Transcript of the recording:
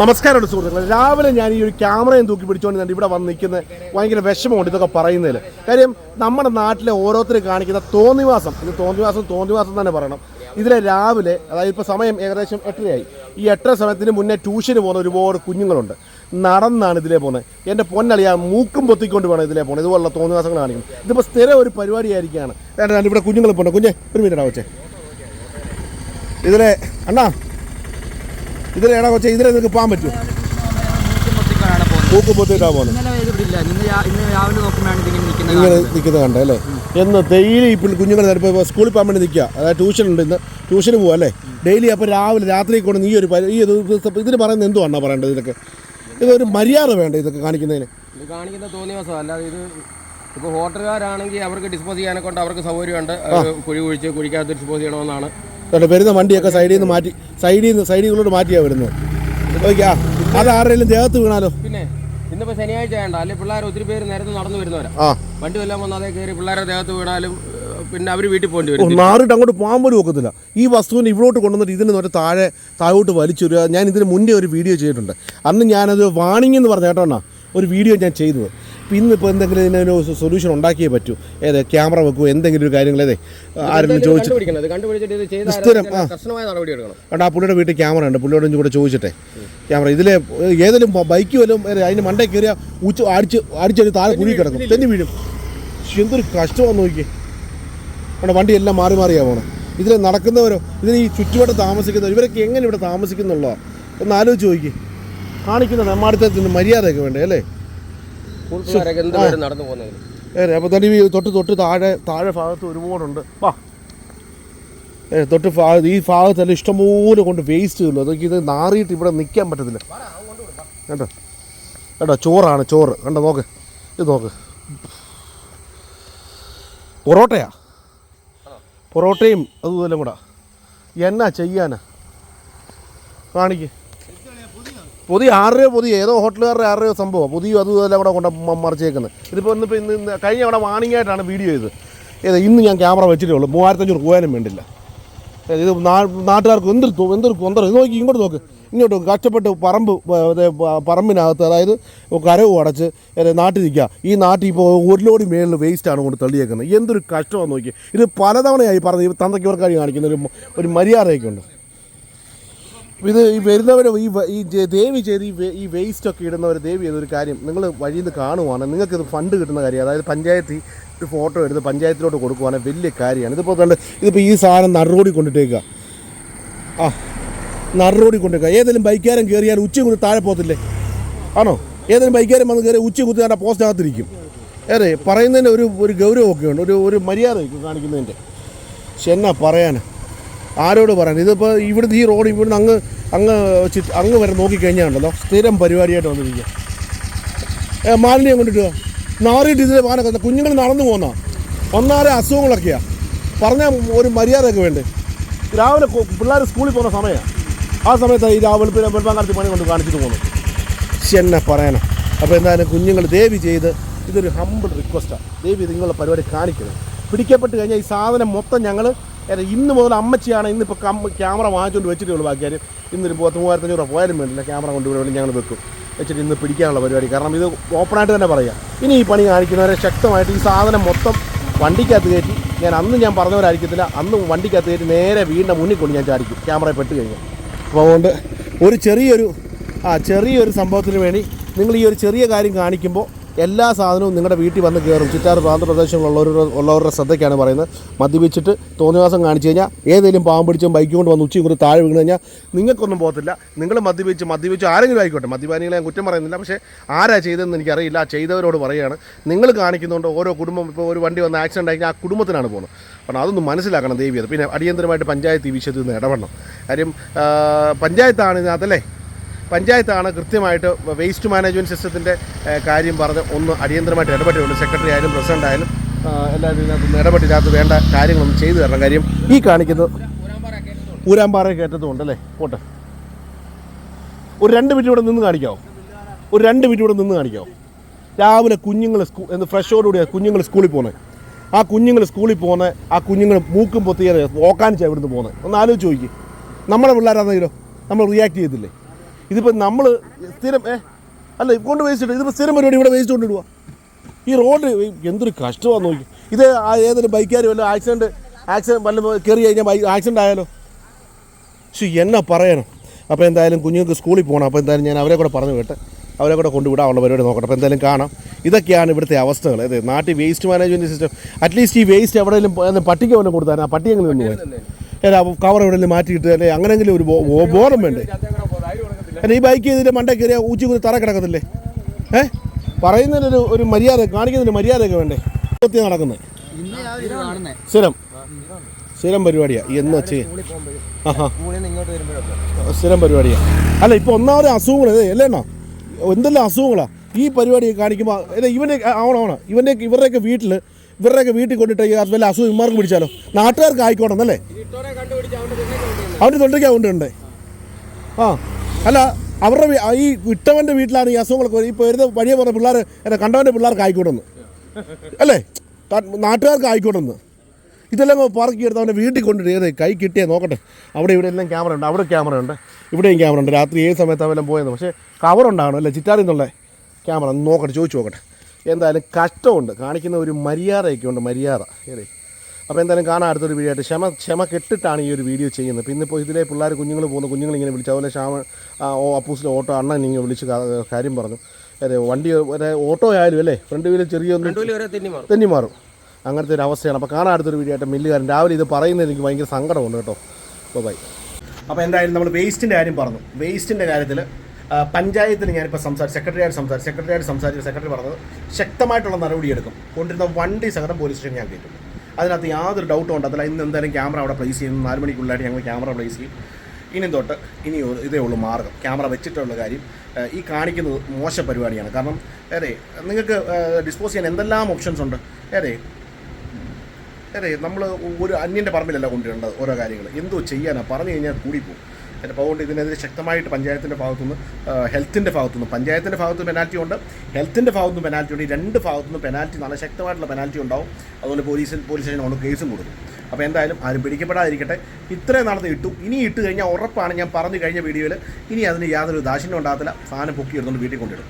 നമസ്കാരം സുഹൃത്തുക്കളെ. രാവിലെ ഞാൻ ഈ ഒരു ക്യാമറയും തൂക്കി പിടിച്ചുകൊണ്ട് ഇവിടെ വന്ന് നിൽക്കുന്നത് ഭയങ്കര വിഷമമുണ്ട് ഇതൊക്കെ പറയുന്നതിൽ. കാര്യം നമ്മുടെ നാട്ടിലെ ഓരോരുത്തർ കാണിക്കുന്ന തോന്നിവാസം, ഇത് തോന്നിവാസം തന്നെ പറയണം. ഇതിലെ രാവിലെ, അതായത് ഇപ്പോൾ സമയം ഏകദേശം 8:30 ഈ 8:30 സമയത്തിന് മുന്നേ ട്യൂഷന് പോകുന്ന ഒരുപാട് കുഞ്ഞുങ്ങളുണ്ട്. നടന്നാണ് ഇതിലേ പോകുന്നത്. എൻ്റെ പൊന്നളിയാ മൂക്കും പൊത്തിക്കൊണ്ട് വേണം ഇതിലേ പോകുന്നത്. ഇതുപോലുള്ള തോന്നിവാസങ്ങൾ കാണിക്കും. ഇതിപ്പോൾ സ്ഥിരം ഒരു പരിപാടിയായിരിക്കുകയാണ്. ഇവിടെ കുഞ്ഞുങ്ങൾ പോകണം. കുഞ്ഞെ ഒരു മിനിറ്റ് വെച്ചേ. ഇതിലെ അണ്ണാ, ഇതിലേടാ കൊച്ചേ, ഇതിലെ നിങ്ങൾക്ക് പോകാൻ പറ്റുമോ? മൂക്ക് പൊത്തിയിട്ടാണ് പോകുന്നത്. ഇങ്ങനെ നിൽക്കുന്നത് കണ്ടേ അല്ലേ? എന്ന് ഡെയിലി ഇപ്പോൾ കുഞ്ഞുങ്ങൾ ഇപ്പോൾ സ്കൂളിൽ പോകാൻ വേണ്ടി നിൽക്കുക. അതായത് ട്യൂഷൻ ഉണ്ട്, ഇന്ന് ട്യൂഷന് പോകുക അല്ലേ ഡെയിലി. അപ്പോൾ രാവിലെ രാത്രി കൊണ്ട് ഇതിന് പറയുന്നത് എന്തുവാണോ പറയേണ്ടത്? ഇതൊക്കെ ഇതൊരു മര്യാദ വേണ്ട ഇതൊക്കെ കാണിക്കുന്നതിന്. ഇത് കാണിക്കുന്ന തോന്നിവാസം അല്ലാതെ ഇത് ഇപ്പോൾ ഹോട്ടലുകാരാണെങ്കിൽ അവർക്ക് ഡിസ്പോസ് ചെയ്യാനെ കൊണ്ട് അവർക്ക് സൗകര്യമുണ്ട്. കുഴി കുഴിക്കകത്ത് ഡിസ്പോസ് ചെയ്യണമെന്നാണ് വരുന്ന വണ്ടിയൊക്കെ സൈഡിൽ നിന്ന് മാറ്റി, സൈഡിലൂടെ മാറ്റിയാണ് വരുന്നത്. ഓക്കെ, അത് ആരുടെയും ദേഹത്ത് വീണാലോ? പിന്നെ ഇന്നിപ്പോൾ ശനിയാഴ്ച വേണ്ട, അല്ലെങ്കിൽ പിള്ളേർ ഒത്തിരി പേര് നേരത്തെ നടന്നു വരുന്നവരാ. വണ്ടി വല്ലതും വന്ന് അതേ കയറി പിള്ളേരുടെ ദേഹത്ത് വീണാലും പിന്നെ അവർ വീട്ടിൽ പോകേണ്ടി വരും. മാറിയിട്ട് അങ്ങോട്ട് പോകാൻ പോലും ഒക്കത്തില്ല. ഈ വസ്തുവിനെ ഇവിടോട്ട് കൊണ്ടുവന്നിട്ട് ഇതിന് തൊട്ട് താഴോട്ട് വലിച്ചൊരു, ഞാൻ ഇതിന് മുന്നേ ഒരു വീഡിയോ ചെയ്തിട്ടുണ്ട്. അന്ന് ഞാനത് വാണിംഗ് എന്ന് പറഞ്ഞ കേട്ടോ ഒരു വീഡിയോ ഞാൻ ചെയ്തത്. ഇന്നിപ്പോൾ എന്തെങ്കിലും ഇതിനൊരു സൊല്യൂഷൻ ഉണ്ടാക്കിയേ പറ്റൂ. ക്യാമറ വെക്കുമോ എന്തെങ്കിലും ഒരു കാര്യങ്ങൾ ആരെങ്കിലും ചോദിച്ചു സ്ഥിരം ആ പുള്ളിയുടെ വീട്ടിൽ ക്യാമറ ഉണ്ട്. പുള്ളിയോട് കൂടെ ചോദിച്ചിട്ടെ ക്യാമറ ഇതിലെ ഏതെങ്കിലും ബൈക്ക് വല്ലതും അതിന് മണ്ടേ കയറിയ അടിച്ചടി താഴെ കുഴി കിടക്കും, തെന്നി വീഴും. എന്തൊരു കഷ്ടമാണെന്ന് നോക്കിയേ. അവിടെ വണ്ടിയെല്ലാം മാറിയാ പോകണം. ഇതിൽ നടക്കുന്നവരോ ഇതിന് ഈ ചുറ്റുവട്ടം താമസിക്കുന്നവർ ഇവരൊക്കെ എങ്ങനെ ഇവിടെ താമസിക്കുന്നുള്ളതാണ് ഒന്ന് ആലോചിച്ച് നോക്കി. കാണിക്കുന്ന നെമ്മാടിത്തത്തിന് മര്യാദയൊക്കെ വേണ്ടേ അല്ലേ? അപ്പോൾ തന്നെ ഈ തൊട്ട് താഴെ ഭാഗത്ത് ഒരുപാടുണ്ട്. ഈ ഭാഗത്തല്ല ഇഷ്ടംപോലെ കൊണ്ട് വേസ്റ്റ് ഉള്ളൂ. അതൊക്കെ ഇത് നാറിയിട്ട് ഇവിടെ നിൽക്കാൻ പറ്റത്തില്ല കേട്ടോ. ചോറാണ്, ചോറ് കണ്ടോ, നോക്ക്, ഇത് നോക്ക്. പൊറോട്ടയും അതുപോലെ കൂടെ എന്നാ ചെയ്യാനാ കാണിക്ക്. പുതിയ 6 രൂപ, പുതിയ ഏതോ ഹോട്ടലുകാരുടെ 6 രൂപ സംഭവം, പുതിയ അതുമെല്ലാം കൂടെ കൊണ്ട് മറിച്ചേക്കുന്നത്. ഇന്ന് കഴിഞ്ഞ അവിടെ വാണിംഗായിട്ടാണ് വീഡിയോ ചെയ്ത്. ഇന്ന് ഞാൻ ക്യാമറ വെച്ചിട്ടേ ഉള്ളൂ. 3500 രൂപയും വേണ്ടില്ല. ഇത് നാട്ടുകാർക്ക് എന്തൊരു കൊന്തറ. നോക്കി ഇങ്ങോട്ട് നോക്ക്, ഇങ്ങോട്ട് നോക്ക്. കഷ്ടപ്പെട്ട് പറമ്പിനകത്ത്, അതായത് കരവും അടച്ച് നാട്ടിൽ നിൽക്കുക. ഈ നാട്ടിൽ ഇപ്പോൾ 1 ലോഡ് മേളിൽ വേസ്റ്റാണ് കൊണ്ട് തള്ളിയേക്കുന്നത്. എന്തൊരു കഷ്ടമാണെന്ന് നോക്കി. ഇത് പലതവണയായി പറഞ്ഞ് തന്തയ്ക്കവർക്കായി കാണിക്കുന്ന ഒരു മര്യാദയൊക്കെ ഉണ്ട്. ഇത് ഈ വരുന്നവർ ഈ ദേവി ചെയ്ത് ഈ വേസ്റ്റൊക്കെ ഇടുന്നവർ ദേവി ചെയ്തൊരു കാര്യം നിങ്ങൾ വഴിയിൽ നിന്ന് കാണുവാണ്. നിങ്ങൾക്കിത് ഫണ്ട് കിട്ടുന്ന കാര്യം. അതായത് പഞ്ചായത്തിൽ ഒരു ഫോട്ടോ എടുത്ത് പഞ്ചായത്തിലോട്ട് കൊടുക്കുവാണെങ്കിൽ വലിയ കാര്യമാണ്. ഇതിപ്പോൾ ഈ സാധനം നടുറോഡിൽ കൊണ്ടിട്ടേക്കുക. നടുറോഡിൽ കൊണ്ടിട്ടേക്കുക. ഏതെങ്കിലും ബൈക്കാരൻ കയറിയാൽ ഉച്ച കുത്തി താഴെ പോകത്തില്ലേ? ആണോ? ഏതെങ്കിലും ബൈക്കാരൻ വന്ന് കയറി ഉച്ച കുത്തി തന്നെ പോസ്റ്റിനകത്തിരിക്കും. പറയുന്നതിന് ഒരു ഗൗരവമൊക്കെ ഉണ്ട്, ഒരു മര്യാദ കാണിക്കുന്നതിൻ്റെ. പക്ഷെ എന്നാ പറയാൻ, ആരോട് പറയാൻ? ഇതിപ്പോൾ ഇവിടുന്ന് ഈ റോഡ് ഇവിടുന്ന് അങ്ങ് വരെ നോക്കിക്കഴിഞ്ഞാണല്ലോ സ്ഥിരം പരിപാടിയായിട്ട് വന്നിരിക്കുക. മാലിന്യം കൊണ്ടിട്ട് നാറിയിട്ട് ഇതിലെ വാനൊക്കെ കുഞ്ഞുങ്ങൾ നടന്നു പോകുന്ന ഒന്നാരെ അസുഖങ്ങളൊക്കെയാണ്. പറഞ്ഞാൽ ഒരു മര്യാദയൊക്കെ വേണ്ടേ? രാവിലെ പിള്ളേർ സ്കൂളിൽ പോകുന്ന സമയമാണ്. ആ സമയത്ത് ഈ രാവിലെ വെളുപ്പാങ്കാലത്ത് പണി കൊണ്ട് കാണിച്ചിട്ട് പോകുന്നു. പക്ഷെ എന്നെ പറയാനാ. അപ്പോൾ എന്തായാലും കുഞ്ഞുങ്ങൾ ദേവി ചെയ്ത് ഇതൊരു ഹമ്പിൾ റിക്വസ്റ്റാണ്. ദേവി നിങ്ങളുടെ പരിപാടി കാണിക്കുന്നത്. പിടിക്കപ്പെട്ട് കഴിഞ്ഞാൽ ഈ സാധനം മൊത്തം ഞങ്ങൾ ഇന്ന് മുതൽ അമ്മച്ചിയാണ് ഇന്നിപ്പോൾ ക്യാമറ വാങ്ങിച്ചുകൊണ്ട് വെച്ചിട്ടേ ഉള്ളൂ. ബാക്കി കാര്യം ഇന്നൊരു 3500 രൂപ പോയാലും വേണ്ടില്ല, ക്യാമറ കൊണ്ടുവിടെ വേണ്ടി ഞങ്ങൾ വെക്കും വെച്ചിട്ട് ഇന്ന് പിടിക്കാനുള്ള പരിപാടി. കാരണം ഇത് ഓപ്പണായിട്ട് തന്നെ പറയാം. ഇനി ഈ പണി കാണിക്കുന്നവരെ ശക്തമായിട്ട് ഈ സാധനം മൊത്തം വണ്ടിക്കകത്ത് കയറ്റി, ഞാൻ പറഞ്ഞവരായിരിക്കത്തില്ല, അന്ന് വണ്ടിക്കകത്ത് കയറ്റി നേരെ വീടിൻ്റെ മുന്നിൽ കൊണ്ട് ഞാൻ ചാടിക്കും ക്യാമറ പെട്ട് കഴിഞ്ഞാൽ. അപ്പോൾ അതുകൊണ്ട് ഒരു ചെറിയൊരു സംഭവത്തിന് വേണ്ടി നിങ്ങൾ ഈ ഒരു ചെറിയ കാര്യം കാണിക്കുമ്പോൾ എല്ലാ സാധനവും നിങ്ങളുടെ വീട്ടിൽ വന്ന് കയറും. ചുറ്റാറ് പ്രാന്തപ്രദേശങ്ങളുള്ളവരുടെ ശ്രദ്ധയ്ക്കാണ് പറയുന്നത്. മദ്യപിച്ചിട്ട് തോന്നിവാസം കാണിച്ചു കഴിഞ്ഞാൽ ഏതെങ്കിലും പാവം പിടിച്ചും ബൈക്കും കൊണ്ട് വന്ന് ഉച്ചയും കൊണ്ട് താഴെ വീണ് കഴിഞ്ഞാൽ നിങ്ങൾക്കൊന്നും പോകത്തില്ല. നിങ്ങൾ മദ്യപിച്ച് ആരെങ്കിലും ആയിക്കോട്ടെ, മദ്യപാനികളെ ഞാൻ കുറ്റം പറയുന്നില്ല. പക്ഷേ ആരാ ചെയ്തതെന്ന് എനിക്കറിയില്ല. ആ ചെയ്തവരോട് പറയുകയാണ്, നിങ്ങൾ കാണിക്കുന്നുണ്ട് ഓരോ കുടുംബം. ഇപ്പോൾ ഒരു വണ്ടി വന്ന് ആക്സിഡൻ്റ് ആയി ആ കുടുംബത്തിനാണ് പോകുന്നത്. കാരണം അതൊന്നും മനസ്സിലാക്കണം ദേവി. അത് പിന്നെ അടിയന്തരമായിട്ട് പഞ്ചായത്ത് ഈ വിഷയത്തിൽ നിന്ന് ഇടപെടണം. കാര്യം പഞ്ചായത്താണ് ഇതിനകത്തല്ലേ, പഞ്ചായത്താണ് കൃത്യമായിട്ട് വേസ്റ്റ് മാനേജ്മെൻറ്റ് സിസ്റ്റത്തിൻ്റെ കാര്യം പറഞ്ഞ് ഒന്ന് അടിയന്തരമായിട്ട് ഇടപെട്ടിട്ടുണ്ട്. സെക്രട്ടറി ആയാലും പ്രസിഡൻ്റ് ആയാലും എല്ലാവരും ഇതിനകത്ത് ഇടപെട്ടിനകത്ത് വേണ്ട കാര്യങ്ങളൊന്നും ചെയ്തു തരണം. കാര്യം ഈ കാണിക്കുന്നത് ഊരാമ്പാറ കയറ്റത്തുമുണ്ട് അല്ലേ. പോട്ടെ, ഒരു 2 മിനിറ്റ് ഇവിടെ നിന്ന് കാണിക്കാമോ? രാവിലെ കുഞ്ഞുങ്ങൾ ഫ്രഷോടുകൂടി കുഞ്ഞുങ്ങൾ സ്കൂളിൽ പോകുന്നത്. ആ കുഞ്ഞുങ്ങൾ മൂക്കും പൊത്തിയത് ഓക്കാനിച്ചാണ് ഇവിടുന്ന് പോകുന്നത്. ഒന്ന് ആലോചിച്ച് നോക്കി. നമ്മുടെ പിള്ളേരാണെങ്കിലോ നമ്മൾ റിയാക്ട് ചെയ്തില്ലേ? ഇതിപ്പോൾ നമ്മൾ സ്ഥിരം അല്ല കൊണ്ട് വേസ്റ്റ് ഇട്ട് ഇതിപ്പോൾ സ്ഥിരം പരിപാടി ഇവിടെ വേസ്റ്റ് കൊണ്ടിടുക. ഈ റോഡ് എന്തൊരു കഷ്ടമാണെന്ന് നോക്കി. ഇത് ഏതൊരു ബൈക്കുകാർ വല്ല ആക്സിഡൻറ്റ് വല്ല കയറി കഴിഞ്ഞാൽ ആക്സിഡൻ്റ് ആയാലോ. പക്ഷേ എന്നാ പറയണം. അപ്പോൾ എന്തായാലും കുഞ്ഞുങ്ങൾക്ക് സ്കൂളിൽ പോകണം. അപ്പോൾ എന്തായാലും ഞാൻ അവരെ കൂടെ പറഞ്ഞു കേട്ട് അവരെ കൂടെ കൊണ്ടുവിടാനുള്ള പരിപാടി നോക്കട്ടെ. അപ്പോൾ എന്തായാലും കാണാം. ഇതൊക്കെയാണ് ഇവിടുത്തെ അവസ്ഥകൾ. അതെ, നാട്ടിൽ വേസ്റ്റ് മാനേജ്മെൻറ്റ് സിസ്റ്റം. അറ്റ്ലീസ്റ്റ് ഈ വേസ്റ്റ് എവിടെയെങ്കിലും പട്ടിക്ക് വല്ലതും കൊടുത്താൽ ആ പട്ടി എങ്ങനെ നിന്ന് പോയി കവർ എവിടെയെങ്കിലും മാറ്റിയിട്ട് അല്ലെ അങ്ങനെയെങ്കിലും ഒരു ബോധം വേണ്ടേ. അല്ല ഈ ബൈക്ക് ഇതിൻ്റെ മണ്ടേ കയറിയാൽ ഊച്ചി കുത്തി തറ കിടക്കത്തില്ലേ? പറയുന്നതിനൊരു ഒരു മര്യാദ കാണിക്കുന്നതിന് മര്യാദയൊക്കെ വേണ്ടേ? നടക്കുന്നത് സ്ഥിരം പരിപാടിയാണ് എന്ന് വെച്ച് സ്ഥിരം പരിപാടിയാണ്. അല്ല ഇപ്പോൾ ഒന്നാമത് അസുഖങ്ങൾ അല്ലേണ്ണ എന്തെല്ലാം അസുഖങ്ങളാണ് ഈ പരിപാടി കാണിക്കുമ്പോൾ. ഇവൻ്റെ ആവണം ഇവരുടെയൊക്കെ വീട്ടിൽ കൊണ്ടിട്ട് വല്ല അസുഖം ഇമാർക്ക് പിടിച്ചാലോ? നാട്ടുകാർക്ക് ആയിക്കോട്ടെന്നല്ലേ അവൻ്റെ തൊണ്ടയ്ക്ക് കൊണ്ടുണ്ടേ. അല്ല അവരുടെ ഈ ഇട്ടവൻ്റെ വീട്ടിലാണ് ഈ അസുഖങ്ങളൊക്കെ ഇപ്പോൾ വരുന്ന വഴിയെ പറഞ്ഞ പിള്ളേർ കണ്ടവൻ്റെ പിള്ളേർക്ക് ആയിക്കോട്ടെന്ന് അല്ലേ, നാട്ടുകാർക്ക് ആയിക്കോട്ടെന്ന്. ഇതെല്ലാം പാർക്ക് എടുത്ത് അവൻ്റെ വീട്ടിൽ കൊണ്ടിട്ട് കൈ കിട്ടിയേ നോക്കട്ടെ. അവിടെ ഇവിടെ എല്ലാം ക്യാമറ ഉണ്ട്, അവിടെ ക്യാമറ ഉണ്ട്, ഇവിടെയും ക്യാമറ ഉണ്ട്. രാത്രി ഏത് സമയത്ത് അവെല്ലാം പോയെന്ന്. പക്ഷേ കവറുണ്ടാകണം അല്ലേ ചിറ്റാറിൽ നിന്നുള്ള ക്യാമറ നോക്കട്ടെ, ചോദിച്ചു നോക്കട്ടെ. എന്തായാലും കഷ്ടമുണ്ട്, കാണിക്കുന്ന ഒരു മര്യാദയൊക്കെ ഉണ്ട്, മര്യാദ. അപ്പോൾ എന്തായാലും കാണാൻ അടുത്തൊരു വീഡിയോ ആയിട്ട് ക്ഷമ കെട്ടിട്ടാണ് ഈ ഒരു വീഡിയോ ചെയ്യുന്നത്. പിന്നെ ഇപ്പോൾ ഇതിലെ പിള്ളേർ കുഞ്ഞുങ്ങളിങ്ങനെ വിളിച്ചു. അതുപോലെ അപ്പൂസിലെ ഓട്ടോ അണ്ണൻ ഇങ്ങനെ വിളിച്ച് കാര്യം പറഞ്ഞു. വണ്ടി ഓട്ടോ ആയാലും അല്ലേ ഫ്രണ്ട് വീല് ചെറിയൊന്നും തെന്നി മാറും. അങ്ങനത്തെ ഒരു അവസ്ഥയാണ്. അപ്പോൾ കാണാൻ അടുത്തൊരു വീഡിയോ ആയിട്ട് മില്ലുകാരൻ രാവിലെ ഇത് പറയുന്നത് എനിക്ക് ഭയങ്കര സങ്കടമുണ്ട് കേട്ടോ. അപ്പോൾ ബൈ. അപ്പോൾ എന്തായാലും നമ്മൾ വേസ്റ്റിൻ്റെ കാര്യം പറഞ്ഞു. വേസ്റ്റിൻ്റെ കാര്യത്തിൽ പഞ്ചായത്തിൽ ഞാനിപ്പോൾ സെക്രട്ടറിയായിട്ട് സംസാരിച്ചു. സെക്രട്ടറി പറഞ്ഞത് ശക്തമായിട്ടുള്ള നടപടിയെടുക്കും. കൊണ്ടിരുന്ന വണ്ടി സകലം പോലീസ് സ്റ്റേഷൻ ഞാൻ കയറ്റും. അതിനകത്ത് യാതൊരു ഡൗട്ടും ഉണ്ടാകത്തില്ല. ഇന്ന് എന്തായാലും ക്യാമറ അവിടെ പ്ലേസ് ചെയ്യുന്നു. 4 മണിക്കുള്ളിലായിട്ട് ഞങ്ങൾ ക്യാമറ പ്ലേസ് ചെയ്യും. ഇനി ഇതേ ഉള്ളൂ മാർഗം. ക്യാമറ വെച്ചിട്ടുള്ള കാര്യം ഈ കാണിക്കുന്നത് മോശ പരിപാടിയാണ്. കാരണം നിങ്ങൾക്ക് ഡിസ്പോസ് ചെയ്യാൻ എന്തെല്ലാം ഓപ്ഷൻസ് ഉണ്ട്. നമ്മൾ ഒരു അന്യൻ്റെ പറമ്പിലല്ല കൊണ്ടുവരേണ്ടത് ഓരോ കാര്യങ്ങൾ. എന്തോ ചെയ്യാനാണ് പറഞ്ഞു കഴിഞ്ഞാൽ കൂടിപ്പോകും. അപ്പോൾ അതുകൊണ്ട് ഇതിനെതിരെ ശക്തമായിട്ട് പഞ്ചായത്തിൻ്റെ ഭാഗത്തുനിന്ന് ഹെൽത്തിൻ്റെ ഭാഗത്തുനിന്ന് പഞ്ചായത്തിൻ്റെ ഭാഗത്ത് പെനാൽറ്റി ഉണ്ട്, ഹെൽത്തിൻ്റെ ഭാഗത്തുനിന്ന് പെനാൽറ്റി ഉണ്ട്. ഈ രണ്ട് ഭാഗത്തുനിന്ന് പെനാൽറ്റി നല്ല ശക്തമായിട്ടുള്ള പെനാൽറ്റി ഉണ്ടാവും. അതുപോലെ പോലീസ് സ്റ്റേഷൻ കൊണ്ട് കേസും കൊടുക്കും. അപ്പോൾ എന്തായാലും ആരും പിടിക്കപ്പെടാതിരിക്കട്ടെ. ഇത്രയും നാളത്തെ ഇനി ഇട്ട് കഴിഞ്ഞാൽ ഉറപ്പാണ്, ഞാൻ പറഞ്ഞു കഴിഞ്ഞ വീഡിയോയിൽ ഇനി അതിന് യാതൊരു ദാക്ഷിണ്യം ഉണ്ടാകത്തില്ല. സാധനം പൊക്കി എടുത്തുകൊണ്ട് വീട്ടിൽ കൊണ്ടിടും.